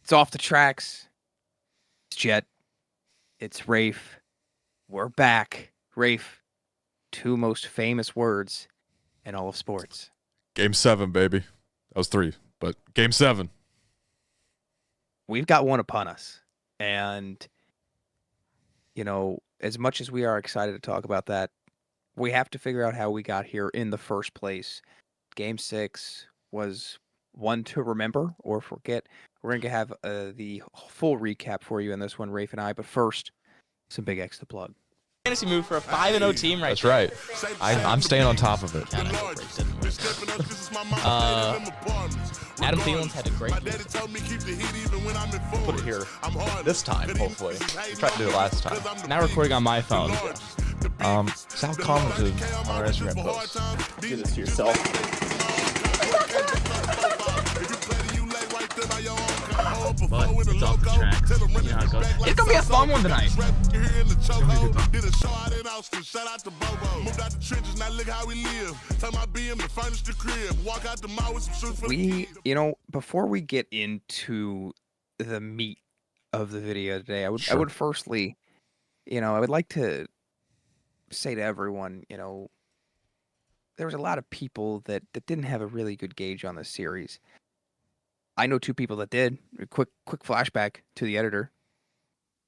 It's off the tracks. It's Jet. It's Rafe. We're back. Rafe, two most famous words in all of sports. Game 7, baby. That was 3, but Game 7. We've got one upon us. And, as much as we are excited to talk about that, we have to figure out how we got here in the first place. Game 6 was one to remember or forget. We're going to have the full recap for you in this one, Rafe and I. But first, some Big X to plug. Fantasy move for a 5-0 team right That's right. I'm staying on top of it. Adam Thielen's had a great Put it here this time, hopefully. We tried to do it last time. now recording on my phone. Sal commented on our Instagram post. Do this to yourself. But it's off the tracks. You know how it goes. It's gonna be a fun one tonight. Before we get into the meat of the video today, I would firstly, I would like to say to everyone, there was a lot of people that didn't have a really good gauge on this series. I know two people that did. A quick flashback to the editor.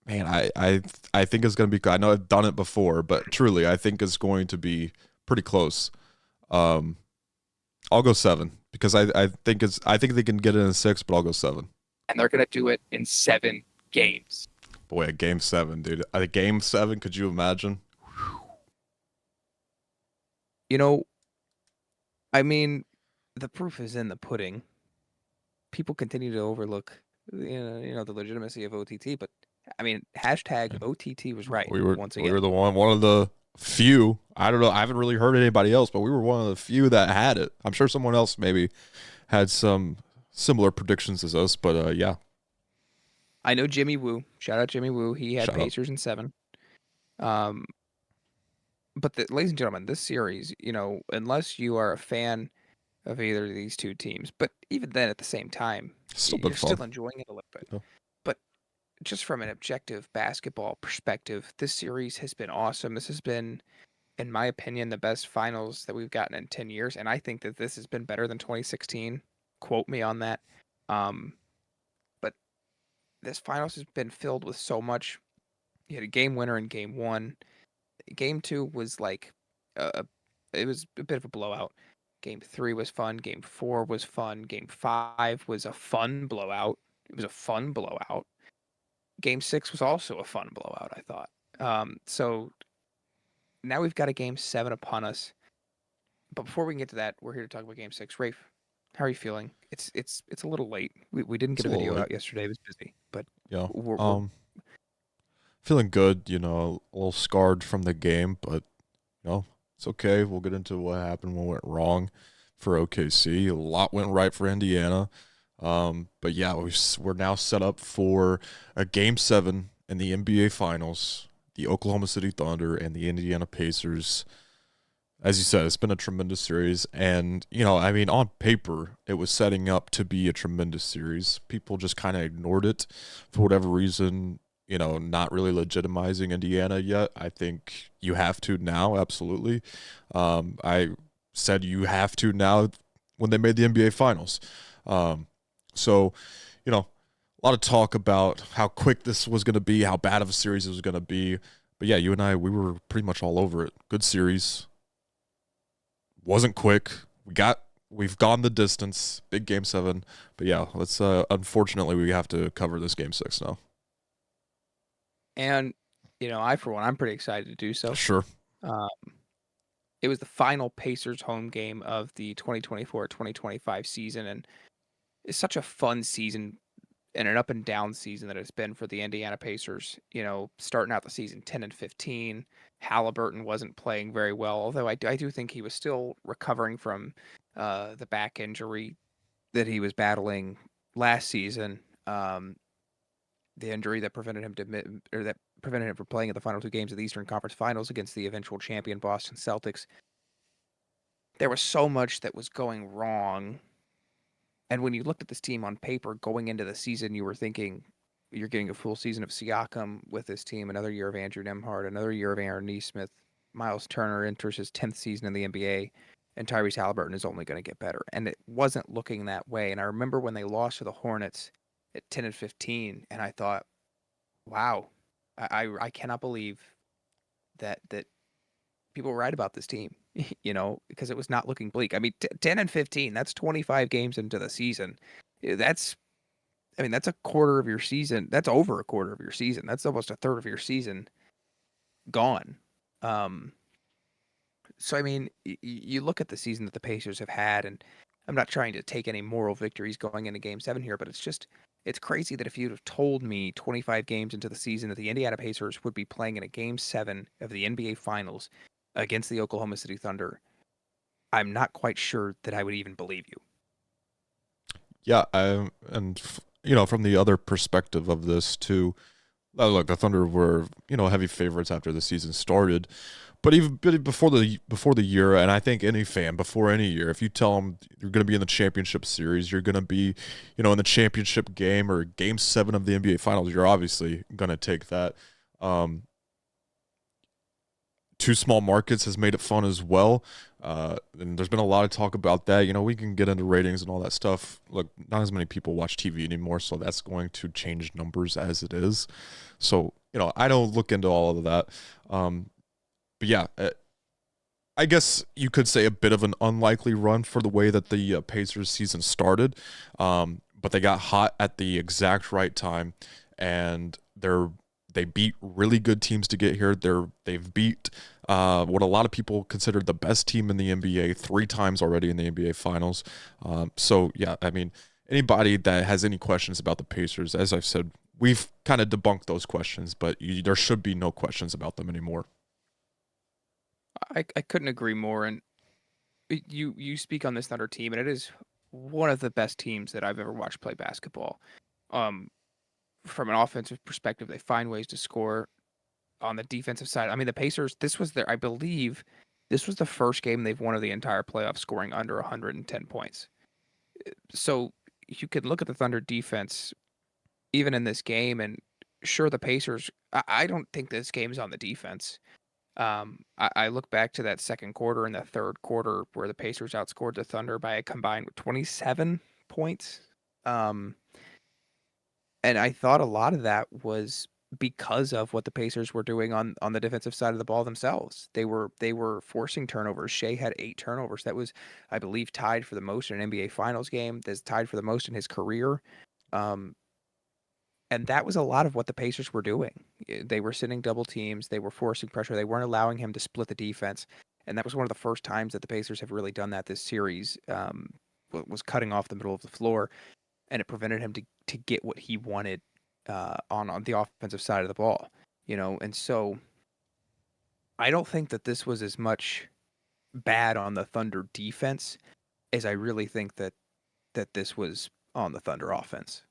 Man, I think it's going to be – I know I've done it before, but truly I think it's going to be pretty close. I'll go 7 because I think they can get it in 6, but I'll go 7. And they're going to do it in 7 games. Boy, a Game 7, dude. A Game 7, could you imagine? The proof is in the pudding. People continue to overlook, the legitimacy of OTT, but hashtag OTT was right. Once again, we were one of the few. I don't know. I haven't really heard anybody else, but we were one of the few that had it. I'm sure someone else maybe had some similar predictions as us, but yeah. I know Jimmy Woo. Shout out Jimmy Woo. He had Pacers in 7. But ladies and gentlemen, this series, unless you are a fan of either of these two teams, but even then at the same time, you're still enjoying it a little bit. Yeah. But just from an objective basketball perspective, this series has been awesome. This has been, in my opinion, the best finals that we've gotten in 10 years, and I think that this has been better than 2016. Quote me on that. But this finals has been filled with so much. You had a game winner in Game 1. Game 2 was like, it was a bit of a blowout. Game 3 was fun. Game 4 was fun. Game 5 was a fun blowout. It was a fun blowout. Game 6 was also a fun blowout, I thought. So now we've got a Game 7 upon us. But before we can get to that, we're here to talk about Game 6. Rafe, how are you feeling? It's a little late. We didn't get a video out yesterday. It was busy. But yeah, we're feeling good. A little scarred from the game, but it's okay. We'll get into what happened, what went wrong for OKC. A lot went right for Indiana. But yeah, we're now set up for a Game 7 in the NBA Finals, the Oklahoma City Thunder and the Indiana Pacers. As you said, it's been a tremendous series. And, on paper, it was setting up to be a tremendous series. People just kind of ignored it for whatever reason. Not really legitimizing Indiana yet. I think you have to now, absolutely. I said you have to now when they made the NBA Finals. So, a lot of talk about how quick this was going to be, how bad of a series it was going to be. But yeah, you and I, we were pretty much all over it. Good series. Wasn't quick. We've gone the distance. Big Game 7. But yeah, let's unfortunately we have to cover this Game 6 now. And, for one, I'm pretty excited to do so. Sure. It was the final Pacers home game of the 2024-2025 season, and it's such a fun season and an up and down season that it's been for the Indiana Pacers. Starting out the season 10-15, Halliburton wasn't playing very well, although I do think he was still recovering from the back injury that he was battling last season. The injury that prevented him from playing in the final 2 games of the Eastern Conference Finals against the eventual champion Boston Celtics. There was so much that was going wrong And when you looked at this team on paper going into the season, you were thinking you're getting a full season of Siakam with this team, another year of Andrew Nembhard, another year of Aaron Nesmith. Miles Turner enters his 10th season in the NBA, and Tyrese Halliburton is only going to get better. And it wasn't looking that way. And I remember when they lost to the Hornets at 10-15, and I thought, wow, I cannot believe that people were right about this team, because it was not looking bleak. I mean, 10-15, that's 25 games into the season. That's a quarter of your season. That's over a quarter of your season. That's almost a third of your season gone. So, I mean, you look at the season that the Pacers have had, and I'm not trying to take any moral victories going into Game 7 here, but it's crazy that if you'd have told me 25 games into the season that the Indiana Pacers would be playing in a Game 7 of the NBA Finals against the Oklahoma City Thunder, I'm not quite sure that I would even believe you. Yeah, from the other perspective of this too, look, the Thunder were heavy favorites after the season started, but even before the year, and I think any fan before any year, if you tell them you're going to be in the championship series, you're going to be in the championship game or Game 7 of the NBA Finals, you're obviously going to take that. Two small markets has made it fun as well. And there's been a lot of talk about that. We can get into ratings and all that stuff. Look, not as many people watch TV anymore, so that's going to change numbers as it is. So, I don't look into all of that. But yeah, I guess you could say a bit of an unlikely run for the way that the Pacers season started. But they got hot at the exact right time, and they beat really good teams to get here. They've beat what a lot of people consider the best team in the NBA 3 times already in the NBA Finals. So, yeah, I mean, anybody that has any questions about the Pacers, as I've said, we've kind of debunked those questions, but there should be no questions about them anymore. I couldn't agree more. And you speak on this Thunder team, and it is one of the best teams that I've ever watched play basketball. From an offensive perspective, they find ways to score. On the defensive side, I mean, the Pacers, I believe this was the first game they've won of the entire playoff scoring under 110 points. So you could look at the Thunder defense even in this game, and sure, the Pacers, I don't think this game's on the defense. I look back to that second quarter and the third quarter where the Pacers outscored the Thunder by a combined 27 points. And I thought a lot of that was because of what the Pacers were doing on the defensive side of the ball themselves. They were forcing turnovers. Shea had 8 turnovers. That was, I believe, tied for the most in an NBA Finals game. That's tied for the most in his career. And that was a lot of what the Pacers were doing. They were sending double teams. They were forcing pressure. They weren't allowing him to split the defense. And that was one of the first times that the Pacers have really done that this series, was cutting off the middle of the floor. And it prevented him to get what he wanted on the offensive side of the ball. And so I don't think that this was as much bad on the Thunder defense as I really think that this was on the Thunder offense.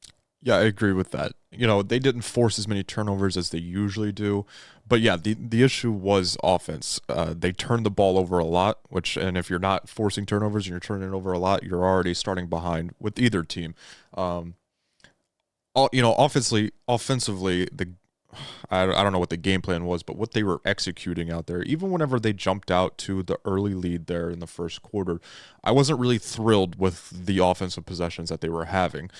Yeah, I agree with that. They didn't force as many turnovers as they usually do. But yeah, the issue was offense. They turned the ball over a lot, and if you're not forcing turnovers and you're turning it over a lot, you're already starting behind with either team. Offensively, I don't know what the game plan was, but what they were executing out there, even whenever they jumped out to the early lead there in the first quarter, I wasn't really thrilled with the offensive possessions that they were having.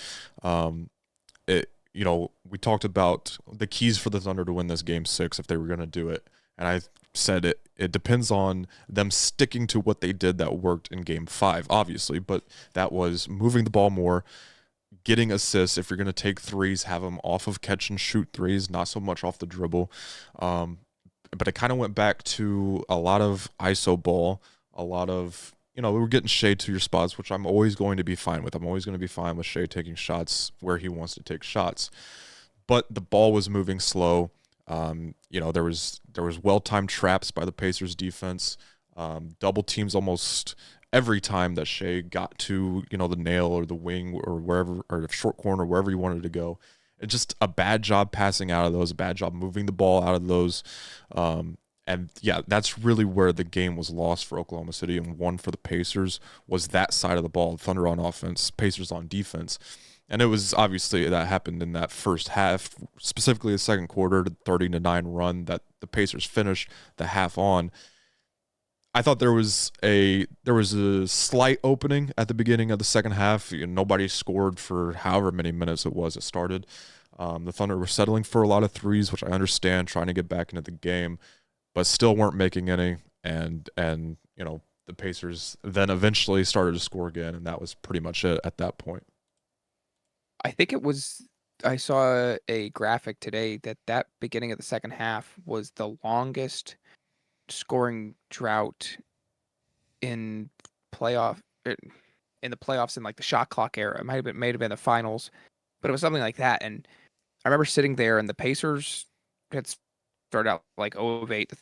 We talked about the keys for the Thunder to win this Game 6 if they were going to do it. And I said it depends on them sticking to what they did that worked in Game 5, obviously. But that was moving the ball more, getting assists. If you're going to take threes, have them off of catch and shoot threes, not so much off the dribble. But it kind of went back to a lot of ISO ball, a lot of... we were getting Shea to your spots, which I'm always going to be fine with. I'm always going to be fine with Shea taking shots where he wants to take shots. But the ball was moving slow. There was well-timed traps by the Pacers defense. Double teams almost every time that Shea got to, the nail or the wing or wherever, or the short corner, wherever he wanted to go. It's just a bad job passing out of those, a bad job moving the ball out of those. And yeah, that's really where the game was lost for Oklahoma City and won for the Pacers, was that side of the ball. Thunder on offense, Pacers on defense. And it was obviously that happened in that first half, specifically the second quarter, the 30-9 run that the Pacers finished the half on. I thought there was a slight opening at the beginning of the second half. Nobody scored for however many minutes it was it started. The Thunder were settling for a lot of threes, which I understand, trying to get back into the game, but still weren't making any. And the Pacers then eventually started to score again, and that was pretty much it at that point. I think I saw a graphic today that beginning of the second half was the longest scoring drought in playoff in the playoffs in like the shot clock era. It might have been the finals, but it was something like that. And I remember sitting there, and the Pacers had started out like 0 of 8. The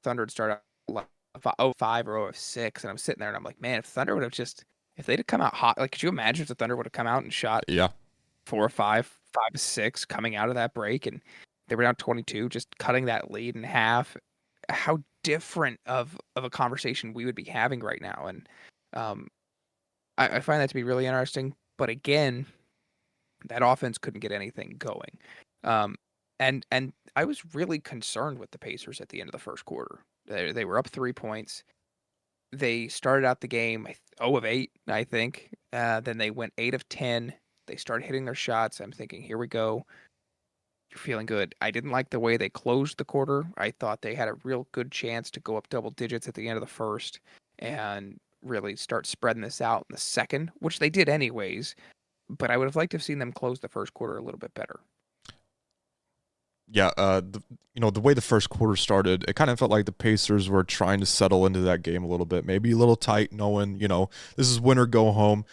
Thunder had started out like 0 of 5 or 0 of 6, and I'm sitting there and I'm like, man, if Thunder would have if they'd have come out hot, like, could you imagine if the Thunder would have come out and shot 4 or 5, 5 or 6 coming out of that break, and they were down 22, just cutting that lead in half? How different of a conversation we would be having right now. And I find that to be really interesting. But again, that offense couldn't get anything going. And I was really concerned with the Pacers at the end of the first quarter. They were up 3 points. They started out the game 0 of 8, I think. Then they went 8 of 10. They started hitting their shots. I'm thinking, here we go. You're feeling good. I didn't like the way they closed the quarter. I thought they had a real good chance to go up double digits at the end of the first and really start spreading this out in the second, which they did anyways. But I would have liked to have seen them close the first quarter a little bit better. Yeah, the way the first quarter started, it kind of felt like the Pacers were trying to settle into that game a little bit, maybe a little tight, knowing, this is win or go home.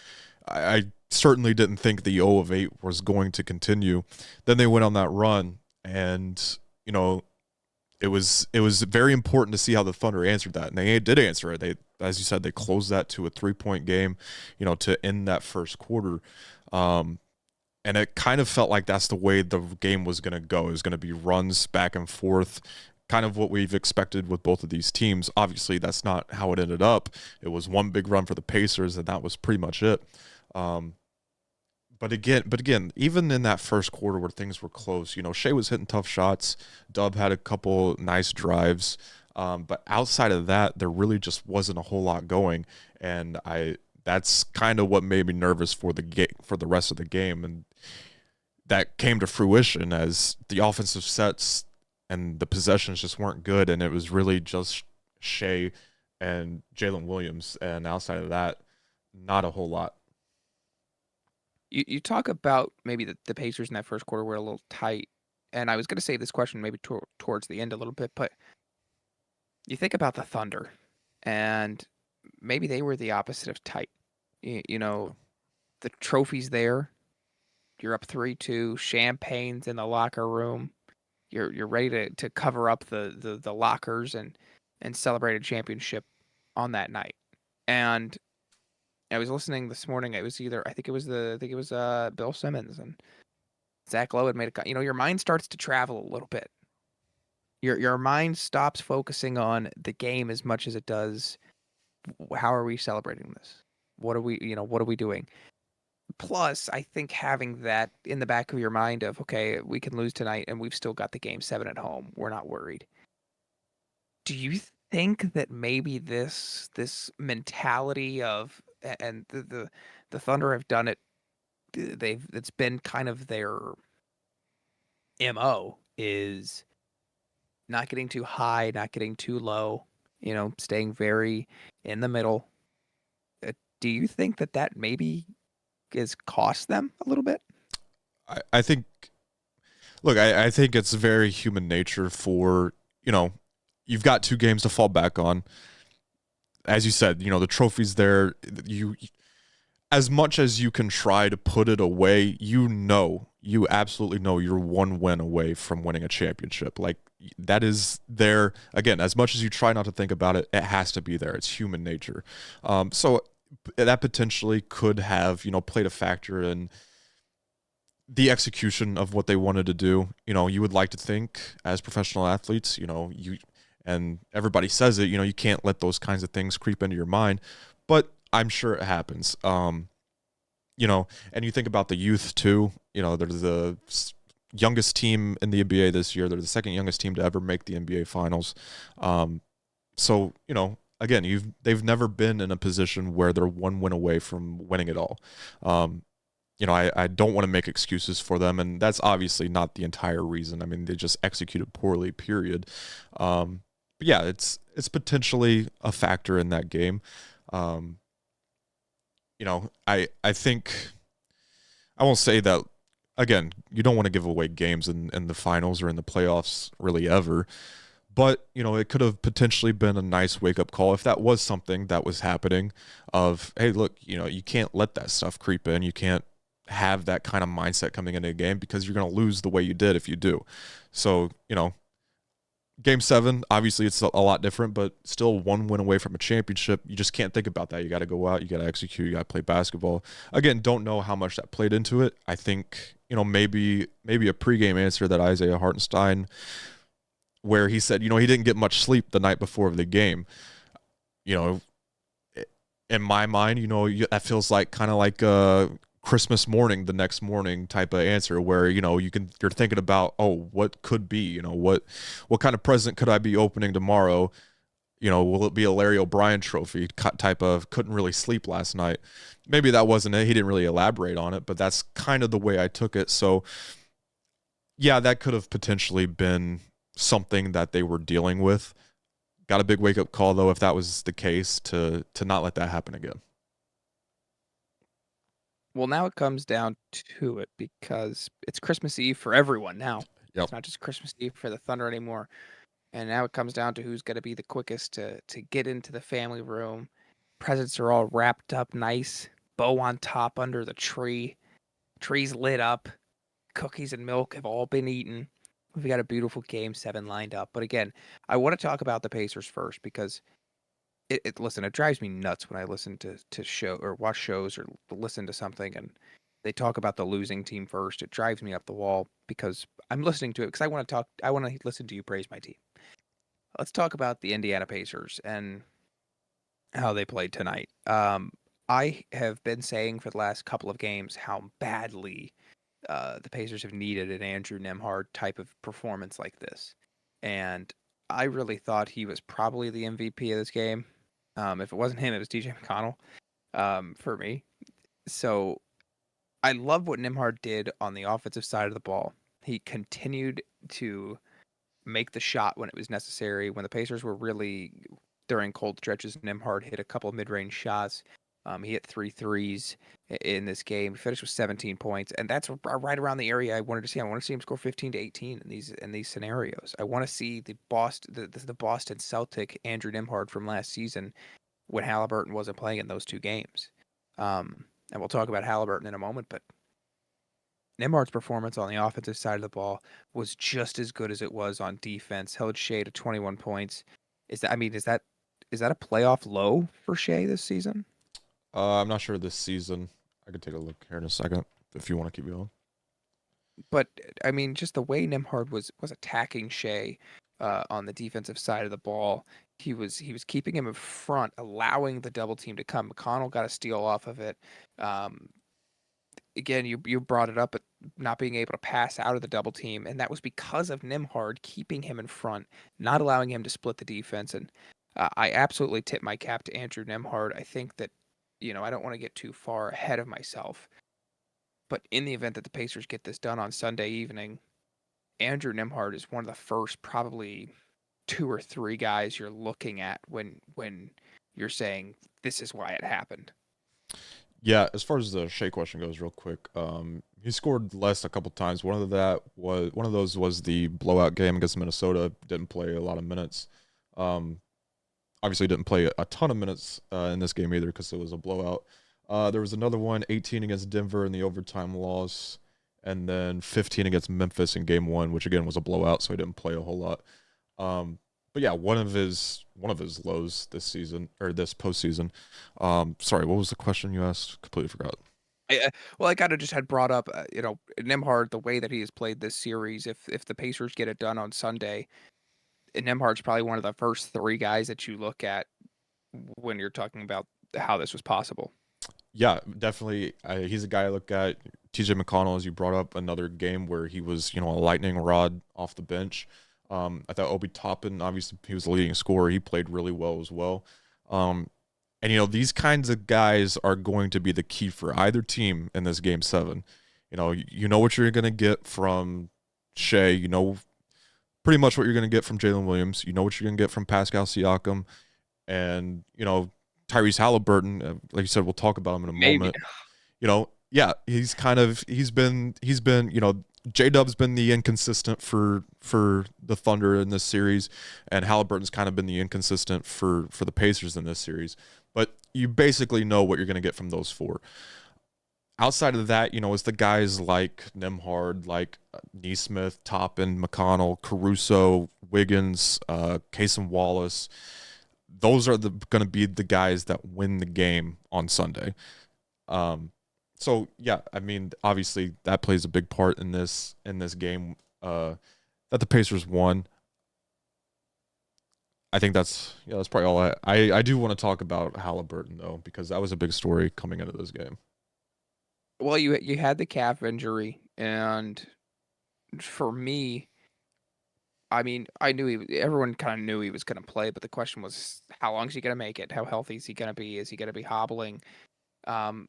I certainly didn't think the 0 of 8 was going to continue. Then they went on that run, and it was very important to see how the Thunder answered that, and they did answer it. They, as you said, they closed that to a 3-point game, to end that first quarter. And it kind of felt like that's the way the game was going to go. It was going to be runs back and forth, kind of what we've expected with both of these teams. Obviously, that's not how it ended up. It was one big run for the Pacers, and that was pretty much it. But again, even in that first quarter where things were close, Shea was hitting tough shots. Dub had a couple nice drives. But outside of that, there really just wasn't a whole lot going. And that's kind of what made me nervous for the rest of the game. And that came to fruition as the offensive sets and the possessions just weren't good. And it was really just Shea and Jalen Williams. And outside of that, not a whole lot. You talk about maybe the Pacers in that first quarter were a little tight. And I was going to say this question maybe towards the end a little bit, but you think about the Thunder, and maybe they were the opposite of tight. The trophy's there. You're up 3-2. Champagne's in the locker room. You're ready to cover up the lockers and celebrate a championship on that night. And I was listening this morning. It was Bill Simmons and Zach Lowe had made a. Your mind starts to travel a little bit. Your mind stops focusing on the game as much as it does. How are we celebrating this? What are we doing? Plus, I think having that in the back of your mind of, okay, we can lose tonight and we've still got the game 7 at home. We're not worried. Do you think that maybe this mentality of, and the Thunder have done it, it's been kind of their MO, is not getting too high, not getting too low, staying very in the middle. Do you think that maybe has cost them a little bit? I think, look, I think it's very human nature for, you've got 2 games to fall back on. As you said, the trophy's there. As much as you can try to put it away, you absolutely know you're 1 win away from winning a championship. Like, that is there. Again, as much as you try not to think about it, it has to be there. It's human nature. So that potentially could have, played a factor in the execution of what they wanted to do. You would like to think as professional athletes, and everybody says it, you can't let those kinds of things creep into your mind, but I'm sure it happens. And you think about the youth too. They're the youngest team in the NBA this year. They're the second youngest team to ever make the NBA Finals. So again, they've never been in a position where they're one win away from winning it all. I don't want to make excuses for them, and that's obviously not the entire reason. I mean, they just executed poorly, period. But yeah, it's potentially a factor in that game. I think I won't say that, again, you don't want to give away games in the finals or in the playoffs really ever. But, it could have potentially been a nice wake-up call if that was something that was happening of, hey, look, you can't let that stuff creep in. You can't have that kind of mindset coming into a game because you're going to lose the way you did if you do. So, Game 7, obviously it's a lot different, but still one win away from a championship. You just can't think about that. You got to go out, you got to execute, you got to play basketball. Again, don't know how much that played into it. I think, maybe a pregame answer that Isaiah Hartenstein, where he said, he didn't get much sleep the night before the game. In my mind, that feels like kind of like Christmas morning, the next morning type of answer where, you're thinking about, oh, what could be, what kind of present could I be opening tomorrow? Will it be a Larry O'Brien trophy type of couldn't really sleep last night? Maybe that wasn't it. He didn't really elaborate on it, but that's kind of the way I took it. So yeah, that could have potentially been something that they were dealing with. Got a big wake up call though, if that was the case, to not let that happen again. Well, now it comes down to it because it's Christmas Eve for everyone now. Yep. It's not just Christmas Eve for the Thunder anymore. And now it comes down to who's going to be the quickest to get into the family room. Presents are all wrapped up nice, bow on top under the tree. Tree's lit up. Cookies and milk have all been eaten. We've got a beautiful Game 7 lined up. But again, I want to talk about the Pacers first because listen, it drives me nuts when I listen to show or watch shows or listen to something and they talk about the losing team first. It drives me up the wall because I'm listening to it because I want to listen to you praise my team. Let's talk about the Indiana Pacers and how they played tonight. I have been saying for the last couple of games how badly the Pacers have needed an Andrew Nembhard type of performance like this. And I really thought he was probably the MVP of this game. If it wasn't him, it was DJ McConnell for me. So I love what Nembhard did on the offensive side of the ball. He continued to make the shot when it was necessary. When the Pacers were really during cold stretches, Nembhard hit a couple of mid-range shots. He hit 3 threes in this game. He finished with 17 points, and that's right around the area I wanted to see. I want to see him score 15 to 18 in these scenarios. I want to see the Boston Celtic Andrew Nembhard from last season when Halliburton wasn't playing in those two games. And we'll talk about Halliburton in a moment, but Nembhard's performance on the offensive side of the ball was just as good as it was on defense. Held Shea to 21 points. Is that a playoff low for Shea this season? I'm not sure this season. I could take a look here in a second if you want to keep going. But I mean, just the way Nembhard was attacking Shea on the defensive side of the ball, he was keeping him in front, allowing the double team to come. McConnell got a steal off of it. Again, you brought it up, but not being able to pass out of the double team, and that was because of Nembhard keeping him in front, not allowing him to split the defense. And I absolutely tip my cap to Andrew Nembhard. I think that, I don't want to get too far ahead of myself, but in the event that the Pacers get this done on Sunday evening, Andrew Nembhard is one of the first probably 2 or 3 guys you're looking at when you're saying this is why it happened. Yeah, as far as the Shea question goes, real quick, he scored less a couple times. One of those was the blowout game against Minnesota. Didn't play a lot of minutes. Obviously didn't play a ton of minutes in this game either because it was a blowout. There was another one, 18 against Denver in the overtime loss, and then 15 against Memphis in game 1, which again was a blowout, so he didn't play a whole lot. But yeah, one of his lows this season or this postseason. Sorry, what was the question you asked? Completely forgot. I kind of just had brought up, Nembhard, the way that he has played this series. If the Pacers get it done on Sunday, Nembhard's probably one of the first 3 guys that you look at when you're talking about how this was possible. Yeah, definitely. He's a guy I look at. TJ McConnell, as you brought up, another game where he was, a lightning rod off the bench. I thought Obi Toppin, obviously, he was the leading scorer. He played really well as well. And these kinds of guys are going to be the key for either team in this game 7. You know what you're going to get from Shea. You know pretty much what you're going to get from Jalen Williams. You know what you're going to get from Pascal Siakam. And, Tyrese Halliburton, like you said, we'll talk about him in a moment. Yeah, he's been, J-Dub's been the inconsistent for the Thunder in this series, and Halliburton's kind of been the inconsistent for the Pacers in this series. But you basically know what you're going to get from those 4. Outside of that, it's the guys like Nembhard, like Nesmith, Toppin, McConnell, Caruso, Wiggins, Cason Wallace. Those are going to be the guys that win the game on Sunday. So yeah, I mean, obviously that plays a big part in this game that the Pacers won. I think that's probably all. I do want to talk about Halliburton though, because that was a big story coming into this game. Well, you had the calf injury, and for me, I mean, everyone kind of knew he was going to play, but the question was, how long is he going to make it? How healthy is he going to be? Is he going to be hobbling? And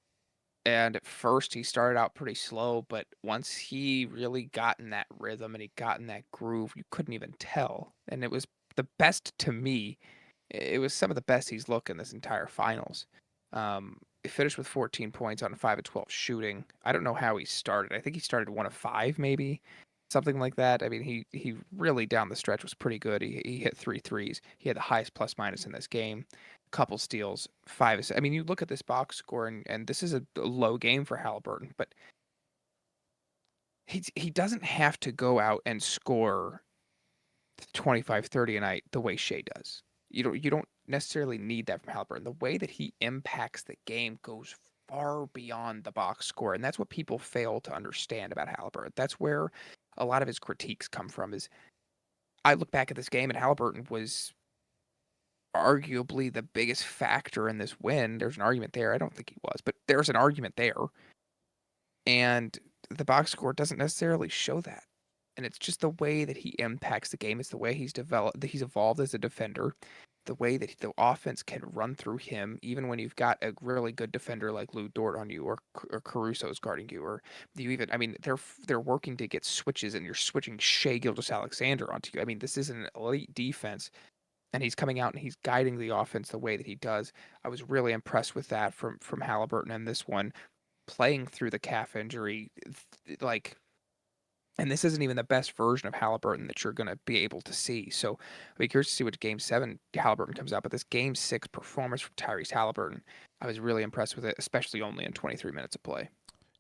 at first he started out pretty slow, but once he really got in that rhythm and he got in that groove, you couldn't even tell. And it was the best to me. It was some of the best he's looked in this entire finals. He finished with 14 points on 5 of 12 shooting. I don't know how he started. I think he started 1 of 5, maybe something like that. I mean, he really down the stretch was pretty good. He hit 3 threes. He had the highest plus minus in this game. Couple steals, 5 assists. I mean, you look at this box score, and this is a low game for Halliburton, but he doesn't have to go out and score 25, 30 a night the way Shea does. You don't necessarily need that from Halliburton. The way that he impacts the game goes far beyond the box score, and that's what people fail to understand about Halliburton. That's where a lot of his critiques come from. Is I look back at this game, and Halliburton was arguably the biggest factor in this win. There's an argument there. I don't think he was, but there's an argument there. And the box score doesn't necessarily show that. And it's just the way that he impacts the game. It's the way he's developed, that he's evolved as a defender, the way that the offense can run through him, even when you've got a really good defender like Lou Dort on you, or Caruso's guarding you, or I mean, they're working to get switches, and you're switching Shea Gilgeous-Alexander onto you. I mean, this is an elite defense, and he's coming out and he's guiding the offense the way that he does. I was really impressed with that from Halliburton in this one, playing through the calf injury, like. And this isn't even the best version of Halliburton that you're going to be able to see. So I'll be curious to see what Game 7 Halliburton comes out. But this Game 6 performance from Tyrese Halliburton, I was really impressed with it, especially only in 23 minutes of play.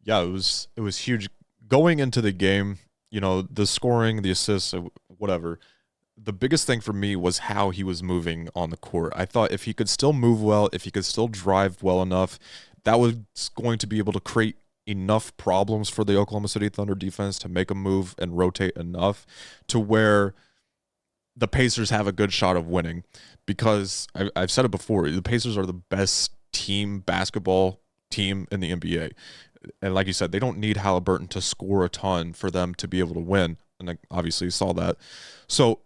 Yeah, it was huge. Going into the game, the scoring, the assists, whatever, the biggest thing for me was how he was moving on the court. I thought if he could still move well, if he could still drive well enough, that was going to be able to create enough problems for the Oklahoma City Thunder defense to make a move and rotate enough to where the Pacers have a good shot of winning. Because I've said it before, the Pacers are the best basketball team in the NBA. And like you said, they don't need Halliburton to score a ton for them to be able to win. And obviously you saw that. So,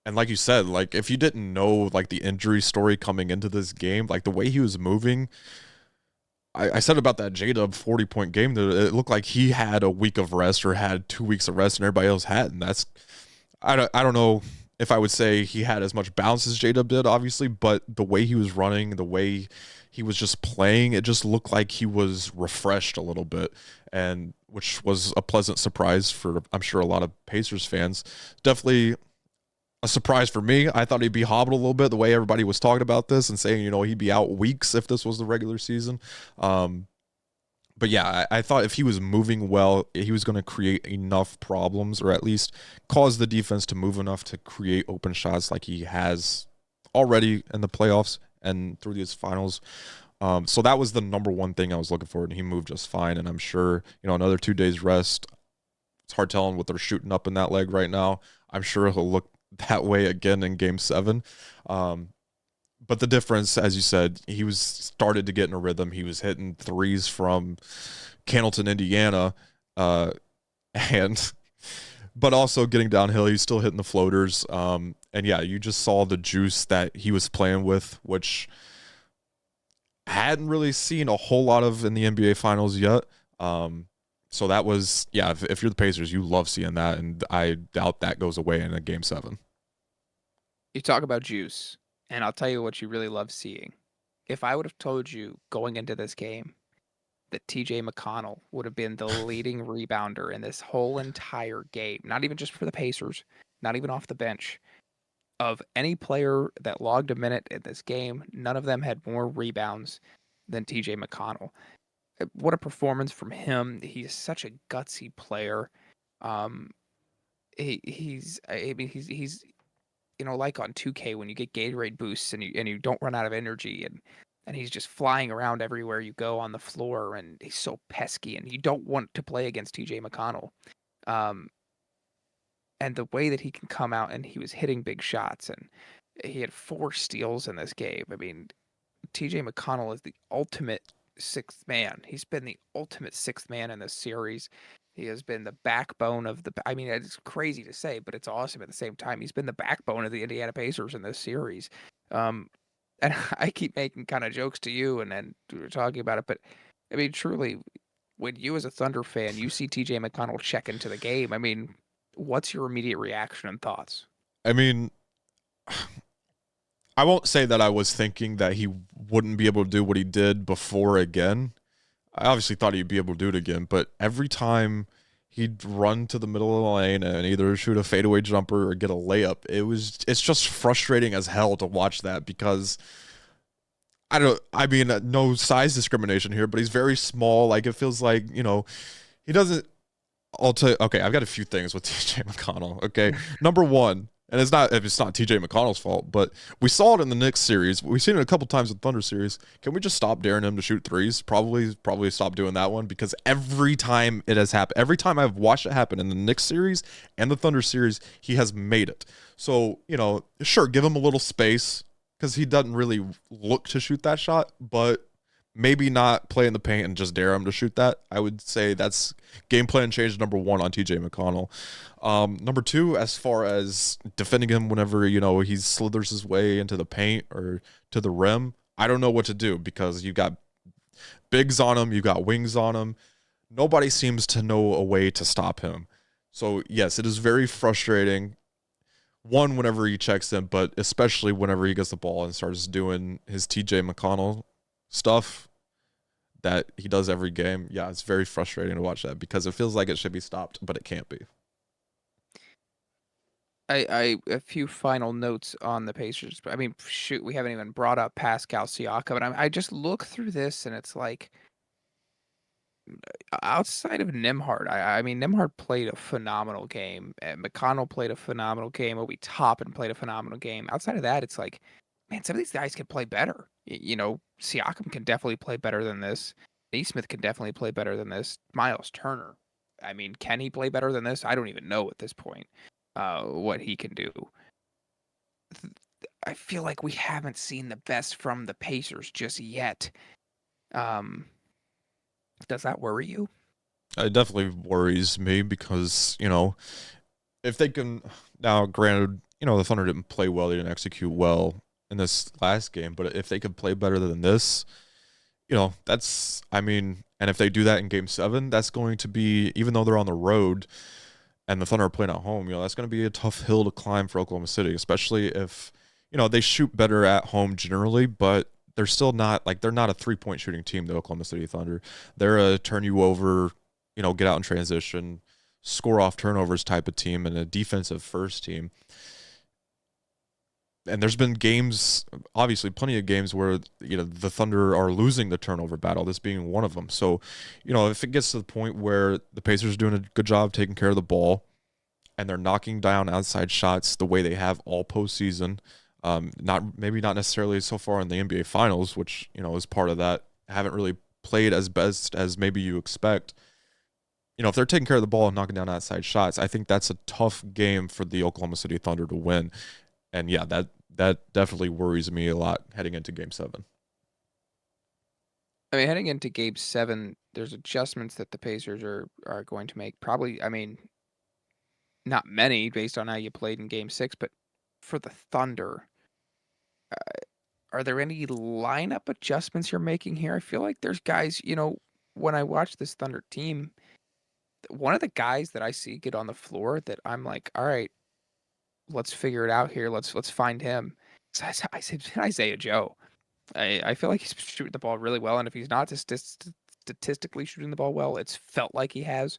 and like you said, like if you didn't know like the injury story coming into this game, like the way he was moving, I said about that J-Dub 40-point game that it looked like he had a week of rest or had 2 weeks of rest and everybody else hadn't. That's I don't know if I would say he had as much bounce as J-Dub did, obviously, but the way he was running, the way he was just playing, it just looked like he was refreshed a little bit, and which was a pleasant surprise for, I'm sure, a lot of Pacers fans. Definitely a surprise for me. I thought he'd be hobbled a little bit the way everybody was talking about this and saying, he'd be out weeks if this was the regular season. But yeah, I thought if he was moving well, he was going to create enough problems, or at least cause the defense to move enough to create open shots like he has already in the playoffs and through these finals. So that was the number one thing I was looking for, and he moved just fine. And I'm sure, another 2 days rest, it's hard telling what they're shooting up in that leg right now. I'm sure he'll look that way again in Game 7. But the difference, as you said, he was started to get in a rhythm. He was hitting threes from Candleton, Indiana, and but also getting downhill. He's still hitting the floaters. And yeah, you just saw the juice that he was playing with, which I hadn't really seen a whole lot of in the NBA Finals yet. So that was, yeah, if you're the Pacers, you love seeing that, and I doubt that goes away in a Game 7. You talk about juice, and I'll tell you what you really love seeing. If I would have told you going into this game that TJ McConnell would have been the leading rebounder in this whole entire game, not even just for the Pacers, not even off the bench, of any player that logged a minute in this game, none of them had more rebounds than TJ McConnell. What a performance from him. He's such a gutsy player. He's like on 2K when you get Gatorade boosts and you don't run out of energy, and he's just flying around everywhere you go on the floor, and he's so pesky, and you don't want to play against TJ McConnell. And the way that he can come out, and he was hitting big shots, and he had 4 steals in this game. I mean, TJ McConnell is the ultimate sixth man. He's been the ultimate sixth man in this series. He has been the backbone of I mean, it's crazy to say, but it's awesome at the same time. He's been the backbone of the Indiana Pacers in this series. And I keep making kind of jokes to you, and then we're talking about it, but I mean, truly, when you as a Thunder fan, you see TJ McConnell check into the game, I mean, what's your immediate reaction and thoughts? I mean, I won't say that I was thinking that he wouldn't be able to do what he did before again. I obviously thought he'd be able to do it again, but every time he'd run to the middle of the lane and either shoot a fadeaway jumper or get a layup, it's just frustrating as hell to watch that, because I mean, no size discrimination here, but he's very small. Like, it feels like, he doesn't. I'll tell you, okay, I've got a few things with TJ McConnell. Okay. Number one, and it's not TJ McConnell's fault, but we saw it in the Knicks series. We've seen it a couple times in the Thunder series. Can we just stop daring him to shoot threes? Probably stop doing that one, because every time it has happened, every time I've watched it happen in the Knicks series and the Thunder series, he has made it. So, sure, give him a little space, because he doesn't really look to shoot that shot, but maybe not play in the paint and just dare him to shoot that. I would say that's game plan change number 1 on TJ McConnell. Number 2, as far as defending him whenever, he slithers his way into the paint or to the rim, I don't know what to do, because you've got bigs on him, you've got wings on him. Nobody seems to know a way to stop him. So, yes, it is very frustrating. One, whenever he checks in, but especially whenever he gets the ball and starts doing his TJ McConnell stuff that he does every game. Yeah, it's very frustrating to watch that, because it feels like it should be stopped, but it can't be. A few final notes on the Pacers. I mean, shoot, we haven't even brought up Pascal Siakam, but I just look through this, and it's like, outside of Nembhard, I mean, Nembhard played a phenomenal game. McConnell played a phenomenal game. Obi Toppin played a phenomenal game. Outside of that, it's like, man, some of these guys can play better. Siakam can definitely play better than this. Nesmith can definitely play better than this. Miles Turner, I mean, can he play better than this? I don't even know at this point what he can do. I feel like we haven't seen the best from the Pacers just yet. Does that worry you? It definitely worries me, because, if they can, now granted, the Thunder didn't play well, they didn't execute well in this last game, but if they could play better than this, that's, I mean, and if they do that in Game 7, that's going to be, even though they're on the road and the Thunder are playing at home, that's going to be a tough hill to climb for Oklahoma City, especially if, they shoot better at home generally, but they're still not, like, they're not a 3-point shooting team, the Oklahoma City Thunder. They're a turn you over, get out in transition, score off turnovers type of team, and a defensive first team. And there's been games, obviously plenty of games where, the Thunder are losing the turnover battle, this being one of them. So, if it gets to the point where the Pacers are doing a good job taking care of the ball and they're knocking down outside shots the way they have all postseason, not necessarily so far in the NBA Finals, which, is part of that, haven't really played as best as maybe you expect. if they're taking care of the ball and knocking down outside shots, I think that's a tough game for the Oklahoma City Thunder to win. And yeah, that definitely worries me a lot heading into Game 7. I mean, heading into Game 7, there's adjustments that the Pacers are going to make. Probably, I mean, not many based on how you played in Game 6, but for the Thunder, are there any lineup adjustments you're making here? I feel like there's guys, when I watch this Thunder team, one of the guys that I see get on the floor that I'm like, all right, let's figure it out here. Let's find him. So I said Isaiah Joe. I feel like he's shooting the ball really well, and if he's not statistically shooting the ball well, it's felt like he has.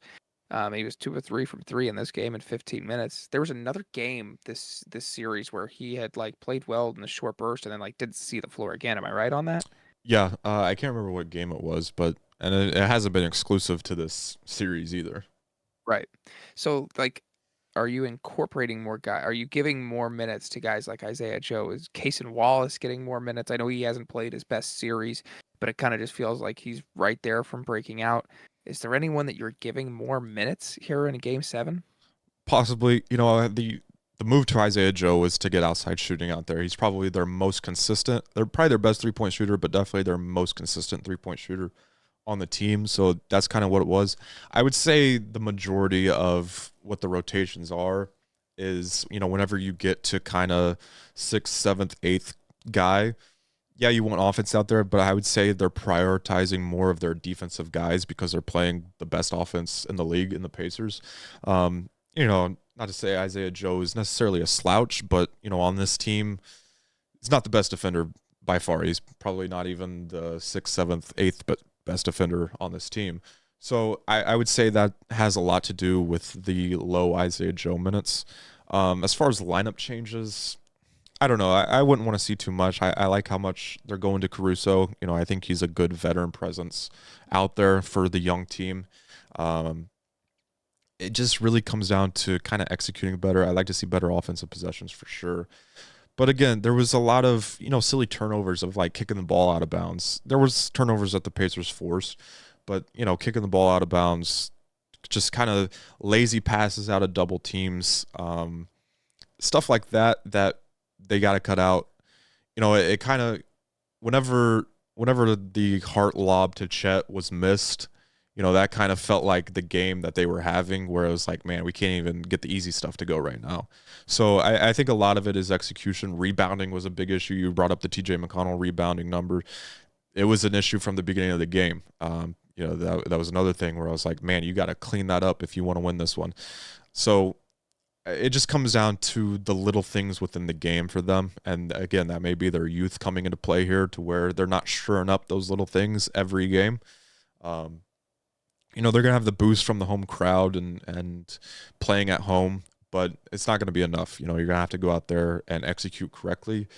He was 2 of 3 from 3 in this game in 15 minutes. There was another game this series where he had like played well in the short burst and then like didn't see the floor again. Am I right on that? Yeah, I can't remember what game it was, but it hasn't been exclusive to this series either. Right. So like, are you incorporating more guys? Are you giving more minutes to guys like Isaiah Joe? Is Cason Wallace getting more minutes? I know he hasn't played his best series, but it kind of just feels like he's right there from breaking out. Is there anyone that you're giving more minutes here in Game 7? Possibly. The move to Isaiah Joe was to get outside shooting out there. He's probably their most consistent. They're probably their best 3-point shooter, but definitely their most consistent 3-point shooter on the team. So that's kind of what it was. I would say the majority of what the rotations are is, whenever you get to kind of 6th, 7th, 8th guy, yeah, you want offense out there, but I would say they're prioritizing more of their defensive guys because they're playing the best offense in the league in the Pacers. Not to say Isaiah Joe is necessarily a slouch, but, on this team, he's not the best defender by far. He's probably not even the 6th, 7th, 8th, but best defender on this team. So I would say that has a lot to do with the low Isaiah Joe minutes. As far as lineup changes, I don't know. I wouldn't want to see too much. I like how much they're going to Caruso. I think he's a good veteran presence out there for the young team. It just really comes down to kind of executing better. I like to see better offensive possessions for sure. But again, there was a lot of, silly turnovers of like kicking the ball out of bounds. There was turnovers that the Pacers forced, but, kicking the ball out of bounds, just kind of lazy passes out of double teams, stuff like that they got to cut out. It kind of, whenever the Hart lob to Chet was missed, that kind of felt like the game that they were having where it was like, man, we can't even get the easy stuff to go right now. So I think a lot of it is execution. Rebounding was a big issue. You brought up the TJ McConnell rebounding number. It was an issue from the beginning of the game. That was another thing where I was like, man, you got to clean that up if you want to win this one. So it just comes down to the little things within the game for them. And again, that may be their youth coming into play here to where they're not shoring up those little things every game. They're going to have the boost from the home crowd and playing at home, but it's not going to be enough. You're going to have to go out there and execute correctly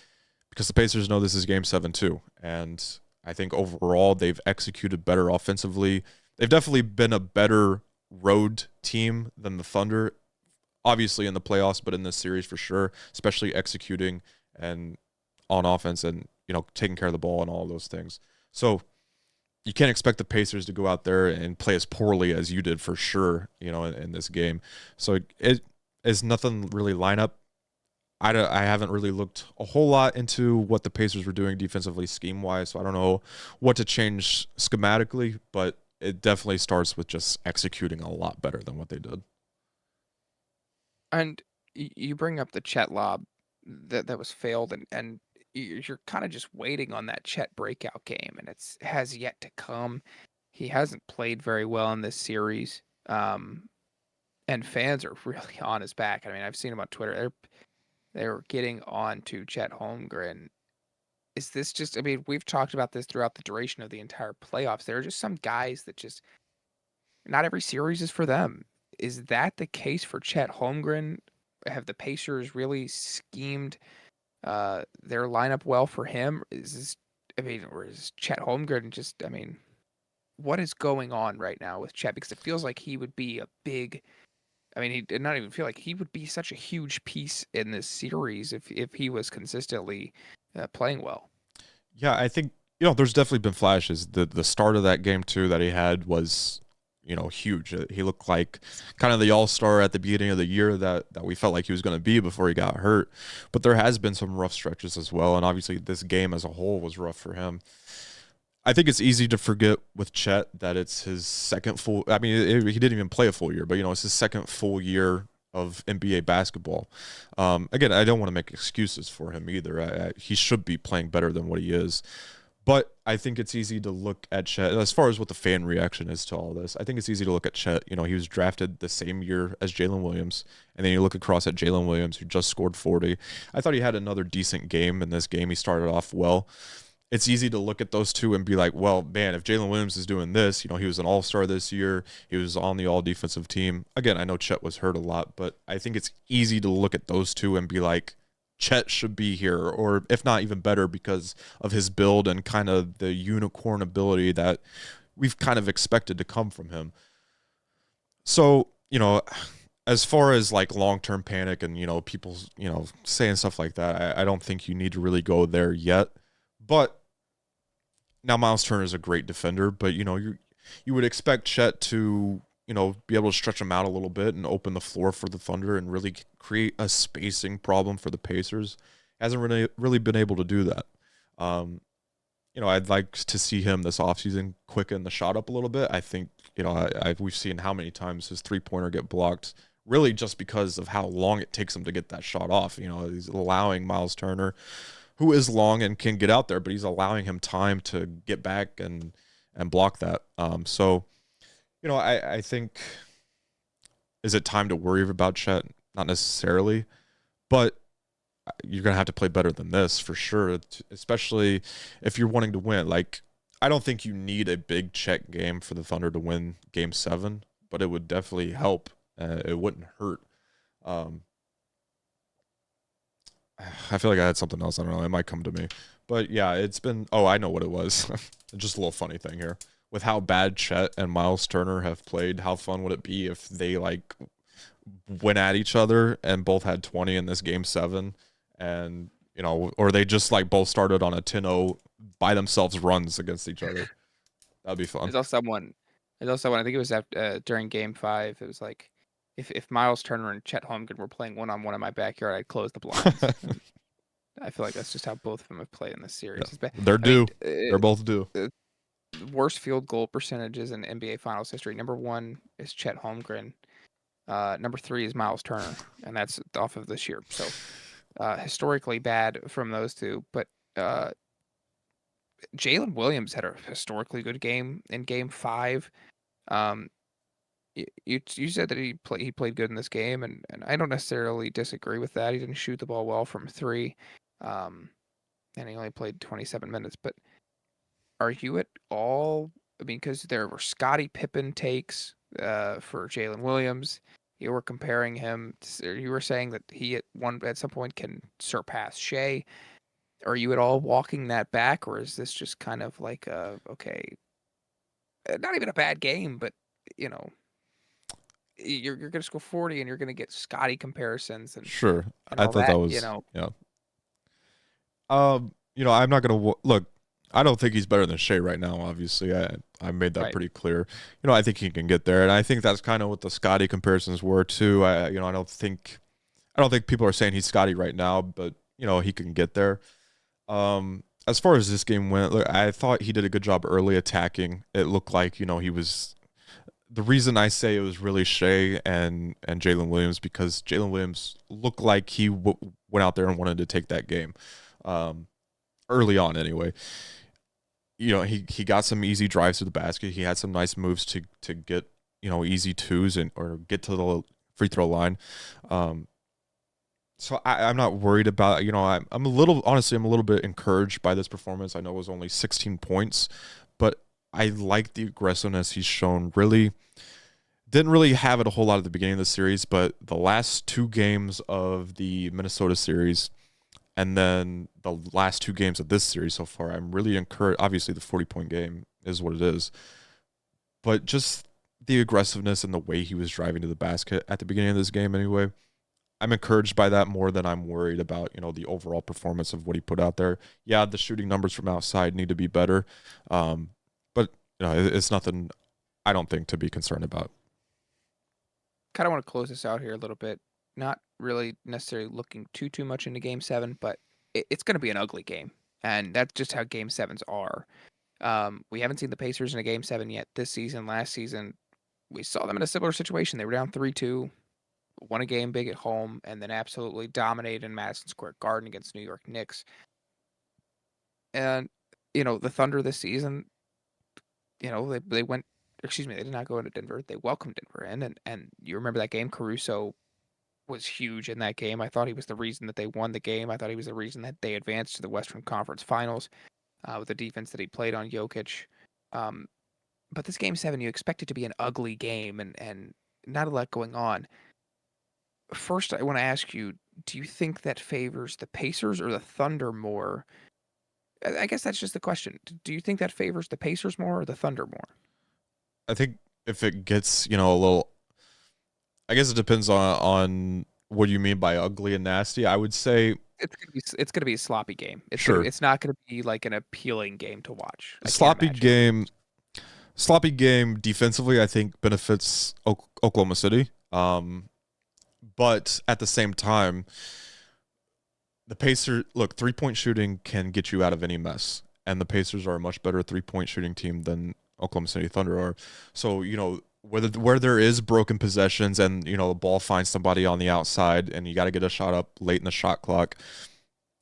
because the Pacers know this is Game 7 too. And I think overall they've executed better offensively. They've definitely been a better road team than the Thunder, obviously in the playoffs, but in this series for sure, especially executing and on offense and, taking care of the ball and all of those things. So you can't expect the Pacers to go out there and play as poorly as you did for sure, in this game. So it is nothing really lineup. I haven't really looked a whole lot into what the Pacers were doing defensively scheme-wise, so I don't know what to change schematically, but it definitely starts with just executing a lot better than what they did. And you bring up the Chet lob that was failed, and you're kind of just waiting on that Chet breakout game, and it has yet to come. He hasn't played very well in this series, and fans are really on his back. I mean, I've seen him on Twitter. They're getting on to Chet Holmgren. Is this just? I mean, we've talked about this throughout the duration of the entire playoffs. There are just some guys that just not every series is for them. Is that the case for Chet Holmgren? Have the Pacers really schemed their lineup well for him? Or is Chet Holmgren just? I mean, what is going on right now with Chet? Because it feels like he would be a big. I mean, he did not even feel like he would be such a huge piece in this series if he was consistently playing well. Yeah, I think there's definitely been flashes. The start of that game too that he had was huge. He looked like kind of the all-star at the beginning of the year that we felt like he was going to be before he got hurt. But there has been some rough stretches as well, and obviously this game as a whole was rough for him. I think it's easy to forget with Chet that it's his second full. I mean, he didn't even play a full year, but it's his second full year of NBA basketball. Again, I don't want to make excuses for him either. He should be playing better than what he is. But I think it's easy to look at Chet, as far as what the fan reaction is to all this. I think it's easy to look at Chet. He was drafted the same year as Jalen Williams, and then you look across at Jalen Williams, who just scored 40. I thought he had another decent game in this game. He started off well. It's easy to look at those two and be like, well, man, if Jalen Williams is doing this, he was an all-star this year. He was on the all-defensive team. Again, I know Chet was hurt a lot, but I think it's easy to look at those two and be like, Chet should be here, or if not even better because of his build and kind of the unicorn ability that we've kind of expected to come from him. So, as far as like long-term panic and, people, saying stuff like that, I don't think you need to really go there yet. But now Miles Turner is a great defender, but you would expect Chet to be able to stretch him out a little bit and open the floor for the Thunder and really create a spacing problem for the Pacers. Hasn't really been able to do that. I'd like to see him this offseason quicken the shot up a little bit. I think we've seen how many times his 3-pointer get blocked, really just because of how long it takes him to get that shot off. He's allowing Miles Turner, who is long and can get out there, but he's allowing him time to get back and block that. So, I think, is it time to worry about Chet? Not necessarily, but you're going to have to play better than this for sure, especially if you're wanting to win. Like, I don't think you need a big Chet game for the Thunder to win Game 7, but it would definitely help. It wouldn't hurt. I feel like I had something else. I don't know. It might come to me. But yeah, it's been... Oh, I know what it was. Just a little funny thing here. With how bad Chet and Miles Turner have played, how fun would it be if they, went at each other and both had 20 in this Game 7? And, or they just, both started on a 10-0 by themselves runs against each other. That'd be fun. There's also someone, I think it was during Game 5, it was like, if Miles Turner and Chet Holmgren were playing one-on-one in my backyard, I'd close the blinds. I feel like that's just how both of them have played in this series. Yeah. They're due. They're both due. Worst field goal percentages in NBA Finals history. Number 1 is Chet Holmgren. Number 3 is Miles Turner, and that's off of this year. So historically bad from those two. But Jalen Williams had a historically good game in Game 5. You said that he played good in this game, and I don't necessarily disagree with that. He didn't shoot the ball well from 3, and he only played 27 minutes. But are you at all? I mean, because there were Scottie Pippen takes for Jalen Williams. You were comparing him. You were saying that he at some point can surpass Shea. Are you at all walking that back, or is this just kind of like not even a bad game, but you're going to score 40 and you're going to get Scotty comparisons and sure. And I thought that was yeah. I'm not going to look. I don't think he's better than Shea right now. Obviously, I made that pretty clear. I think he can get there, and I think that's kind of what the Scotty comparisons were too. I don't think people are saying he's Scotty right now, but he can get there. As far as this game went, look, I thought he did a good job early attacking. It looked like he was. The reason I say it was really Shea and Jalen Williams, because Jalen Williams looked like he went out there and wanted to take that game early on anyway. He got some easy drives to the basket. He had some nice moves to get easy twos or get to the free throw line. So I'm not worried about I'm a little bit encouraged by this performance. I know it was only 16 points, but I like the aggressiveness he's shown. Really didn't really have it a whole lot at the beginning of the series, but the last 2 games of the Minnesota series and then the last 2 games of this series so far, I'm really encouraged. Obviously, the 40-point game is what it is, but just the aggressiveness and the way he was driving to the basket at the beginning of this game anyway, I'm encouraged by that more than I'm worried about, the overall performance of what he put out there. Yeah, the shooting numbers from outside need to be better, but it's nothing I don't think to be concerned about. Kind of want to close this out here a little bit. Not really necessarily looking too much into Game 7, but it's going to be an ugly game, and that's just how Game 7s are. We haven't seen the Pacers in a Game 7 yet this season. Last season, we saw them in a similar situation. They were down 3-2, won a game big at home, and then absolutely dominated in Madison Square Garden against New York Knicks. And, the Thunder this season, they went, excuse me, they did not go into Denver. They welcomed Denver in, and you remember that game. Caruso was huge in that game. I thought he was the reason that they won the game. I thought he was the reason that they advanced to the Western Conference Finals with the defense that he played on Jokic. But this Game 7, you expect it to be an ugly game and not a lot going on. First, I want to ask you, do you think that favors the Pacers or the Thunder more? I guess that's just the question. Do you think that favors the Pacers more or the Thunder more? I think if it gets, a little, I guess it depends on what you mean by ugly and nasty. I would say it's gonna be a sloppy game. Sure. It's not gonna be like an appealing game to watch. Sloppy game defensively, I think benefits Oklahoma City. But at the same time, the Pacers, look, 3-point shooting can get you out of any mess. And the Pacers are a much better 3-point shooting team than Oklahoma City Thunder are. So, where there is broken possessions and, the ball finds somebody on the outside and you got to get a shot up late in the shot clock,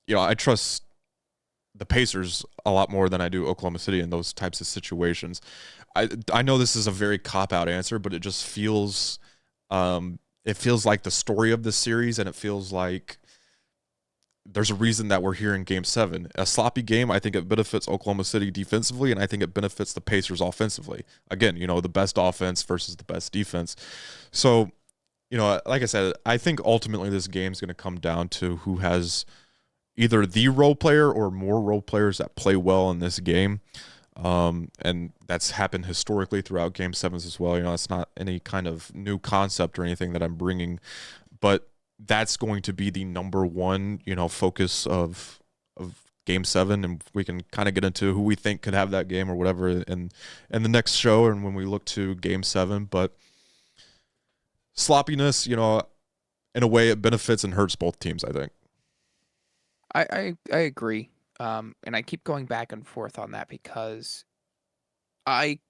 I trust the Pacers a lot more than I do Oklahoma City in those types of situations. I know this is a very cop-out answer, but it just feels like the story of this series, and it feels like there's a reason that we're here in Game 7. A sloppy game, I think it benefits Oklahoma City defensively, and I think it benefits the Pacers offensively. Again, the best offense versus the best defense. So, like I said, I think ultimately this game is going to come down to who has either the role player or more role players that play well in this game. And that's happened historically throughout Game 7s as well. It's not any kind of new concept or anything that I'm bringing, but that's going to be the number one, focus of Game 7, and we can kind of get into who we think could have that game or whatever in the next show and when we look to Game 7. But sloppiness, in a way, it benefits and hurts both teams, I think. I agree. And I keep going back and forth on that because I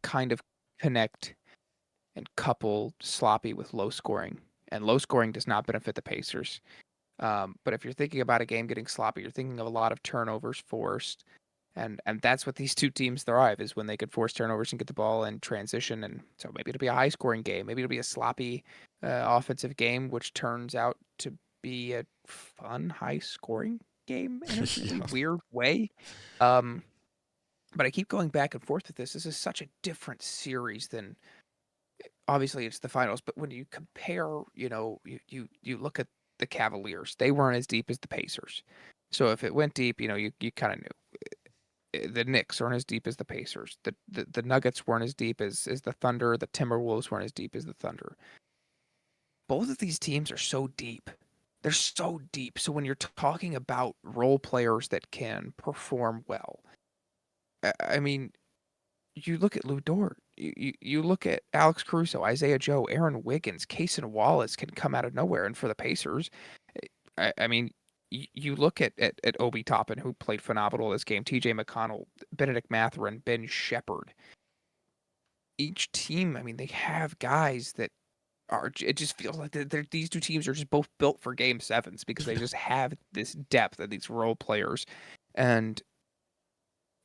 kind of connect and couple sloppy with low scoring. And low scoring does not benefit the Pacers. But if you're thinking about a game getting sloppy, you're thinking of a lot of turnovers forced. And that's what these two teams thrive, is when they could force turnovers and get the ball in transition. And so maybe it'll be a high-scoring game. Maybe it'll be a sloppy offensive game, which turns out to be a fun, high-scoring game in a really weird way. But I keep going back and forth with this. This is such a different series than... Obviously, it's the finals, but when you compare, you look at the Cavaliers, they weren't as deep as the Pacers. So if it went deep, you kind of knew. The Knicks aren't as deep as the Pacers. The Nuggets weren't as deep as the Thunder. The Timberwolves weren't as deep as the Thunder. Both of these teams are so deep. They're so deep. So when you're talking about role players that can perform well, I mean, you look at Lou Dort. You look at Alex Caruso, Isaiah Joe, Aaron Wiggins, Cason Wallace can come out of nowhere. And for the Pacers, I mean, you look at Obi Toppin, who played phenomenal this game, TJ McConnell, Benedict Mathurin, Ben Shepherd. Each team, I mean, they have guys that are, it just feels like these two teams are just both built for Game 7s because they just have this depth of these role players. And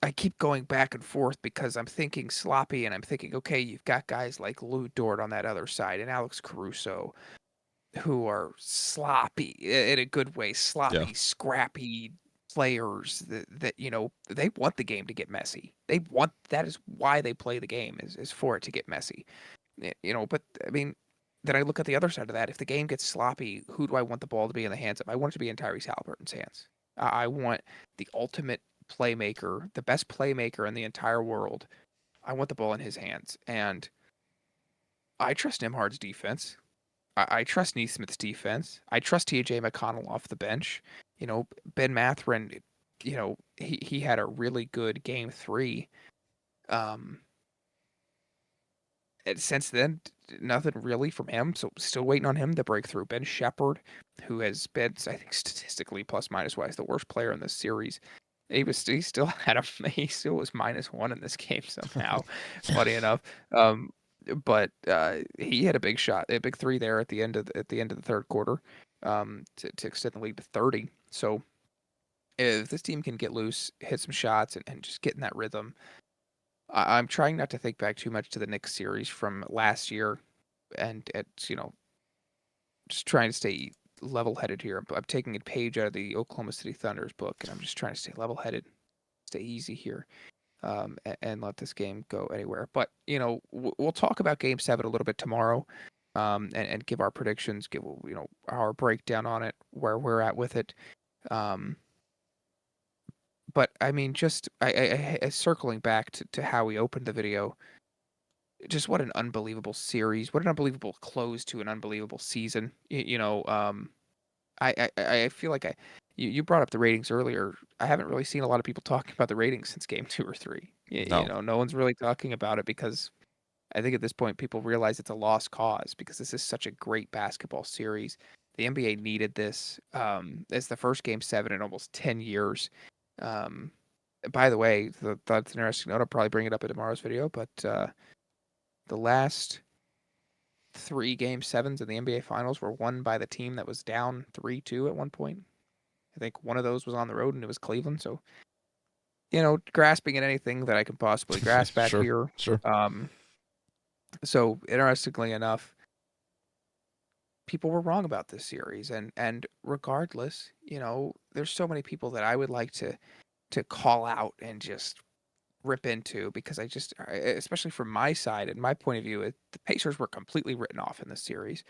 I keep going back and forth because I'm thinking sloppy and I'm thinking, okay, you've got guys like Lou Dort on that other side and Alex Caruso who are sloppy in a good way, sloppy, scrappy players that they want the game to get messy. That is why they play the game is for it to get messy. But I mean, then I look at the other side of that. If the game gets sloppy, who do I want the ball to be in the hands of? I want it to be in Tyrese Halliburton's hands. I want the ultimate playmaker, the best playmaker in the entire world. I want the ball in his hands. And I trust Nembhard's defense. I trust Neesmith's defense. I trust TJ McConnell off the bench. Ben Mathurin, he had a really good Game 3. And since then, nothing really from him. So still waiting on him to break through. Ben Shepherd, who has been, I think, statistically plus minus wise, the worst player in this series. He still had he still was -1 in this game somehow. Funny enough. But he had a big shot, a big three there at the end of the third quarter, to extend the lead to 30. So if this team can get loose, hit some shots, and just get in that rhythm, I'm trying not to think back too much to the Knicks series from last year, and it's just trying to stay level-headed here. I'm taking a page out of the Oklahoma City Thunder's book, and I'm just trying to stay level-headed, stay easy here, and let this game go anywhere. But we'll talk about Game 7 a little bit tomorrow, and give our predictions, give our breakdown on it, where we're at with it. But I mean, just circling back to how we opened the video, just what an unbelievable series, what an unbelievable close to an unbelievable season. I feel like you brought up the ratings earlier. I haven't really seen a lot of people talking about the ratings since game 2 or 3. No. No one's really talking about it because I think at this point people realize it's a lost cause because this is such a great basketball series. The NBA needed this. It's the first Game 7 in almost 10 years. By the way, that's an interesting note. I'll probably bring it up in tomorrow's video, but the last 3 Game 7s in the NBA Finals were won by the team that was down 3-2 at one point. I think one of those was on the road, and it was Cleveland. So, grasping at anything that I can possibly grasp back here. Sure. So, interestingly enough, people were wrong about this series, and regardless, there's so many people that I would like to call out and just rip into because especially from my side and my point of view, the Pacers were completely written off in this series.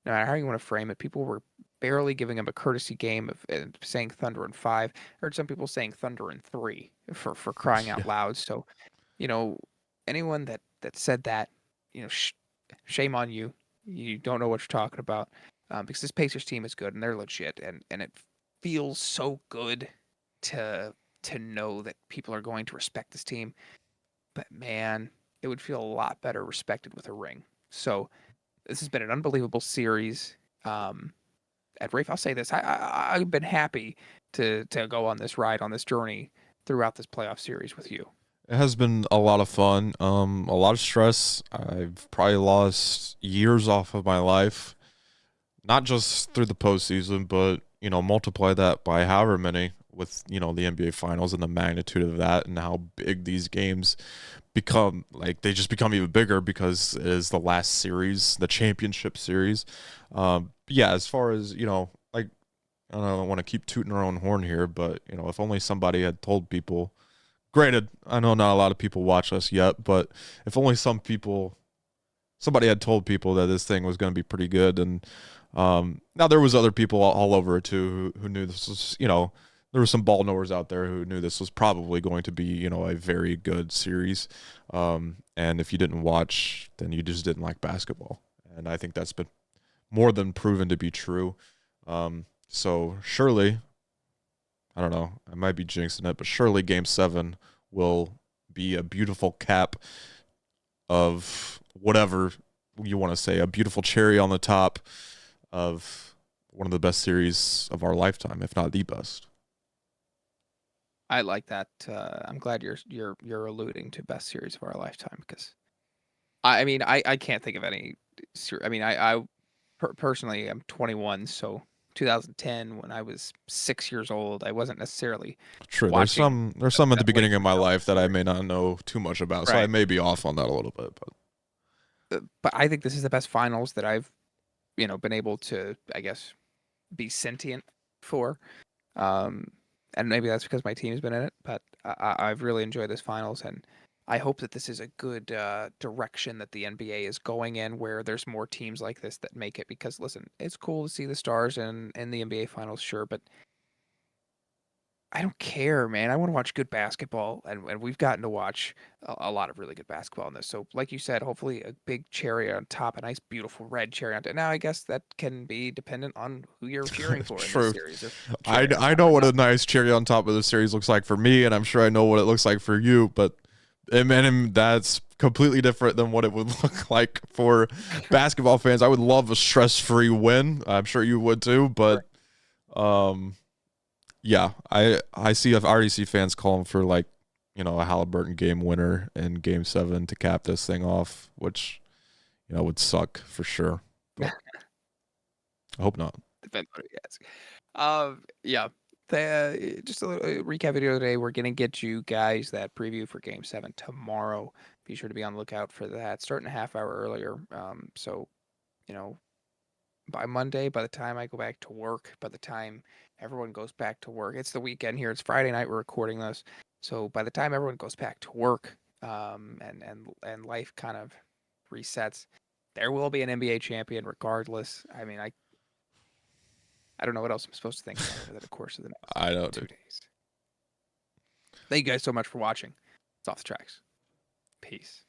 No matter how you want to frame it, people were barely giving them a courtesy game of saying Thunder in 5. I heard some people saying Thunder in 3 for crying out loud. So, anyone that said that, shame on you. You don't know what you're talking about, because this Pacers team is good and they're legit, and it feels so good to know that people are going to respect this team. But man, it would feel a lot better respected with a ring. So this has been an unbelievable series. And Rafe, I'll say this: I've been happy to go on this ride, on this journey throughout this playoff series with you. It has been a lot of fun, a lot of stress. I've probably lost years off of my life, not just through the postseason, but multiply that by however many with the NBA Finals and the magnitude of that and how big these games become. Like, they just become even bigger because it is the last series, the championship series. Yeah, as far as like, I don't want to keep tooting our own horn here, but if only somebody had told people. Granted, I know not a lot of people watch us yet, but if only somebody had told people that this thing was going to be pretty good. And now there was other people all over it too who knew this was, there were some ball knowers out there who knew this was probably going to be, a very good series. And if you didn't watch, then you just didn't like basketball. And I think that's been more than proven to be true. So surely, I don't know, I might be jinxing it, but surely Game 7 will be a beautiful cap of whatever you want to say, a beautiful cherry on the top of one of the best series of our lifetime, if not the best. I like that. I'm glad you're alluding to best series of our lifetime because, I mean, I can't think of any. I mean, I personally am 21, so 2010 when I was 6 years old, I wasn't necessarily true. There's watching some at the that beginning of my late life that I may not know too much about, so I Right. may be off on that a little bit. But I think this is the best finals that I've been able to, I guess, be sentient for. And maybe that's because my team's been in it, but I've really enjoyed this finals, and I hope that this is a good direction that the NBA is going in, where there's more teams like this that make it. Because listen, it's cool to see the stars in the NBA finals, sure, but I don't care, man. I want to watch good basketball, and we've gotten to watch a lot of really good basketball in this. So, like you said, hopefully a big cherry on top, a nice, beautiful red cherry on top. Now, I guess that can be dependent on who you're cheering for in True. this series. If I cherry on I top know or what a not. nice cherry on top of the series looks like for me, and I'm sure I know what it looks like for you, but and that's completely different than what it would look like for basketball fans. I would love a stress-free win. I'm sure you would too, but yeah, I already see fans calling for like, you know, a Halliburton game winner in Game 7 to cap this thing off, which, you know, would suck for sure. But I hope not. Depends on who you ask. Yeah. Just a little recap video today. We're gonna get you guys that preview for Game 7 tomorrow. Be sure to be on the lookout for that. Starting a half hour earlier. So, you know, by Monday, by the time I go back to work, by the time everyone goes back to work, it's the weekend here. It's Friday night. We're recording this, so by the time everyone goes back to work, and life kind of resets, there will be an NBA champion regardless. I mean, I don't know what else I'm supposed to think about over the course of the next I know, 2 dude. days. Thank you guys so much for watching. It's Off the Tracks. Peace.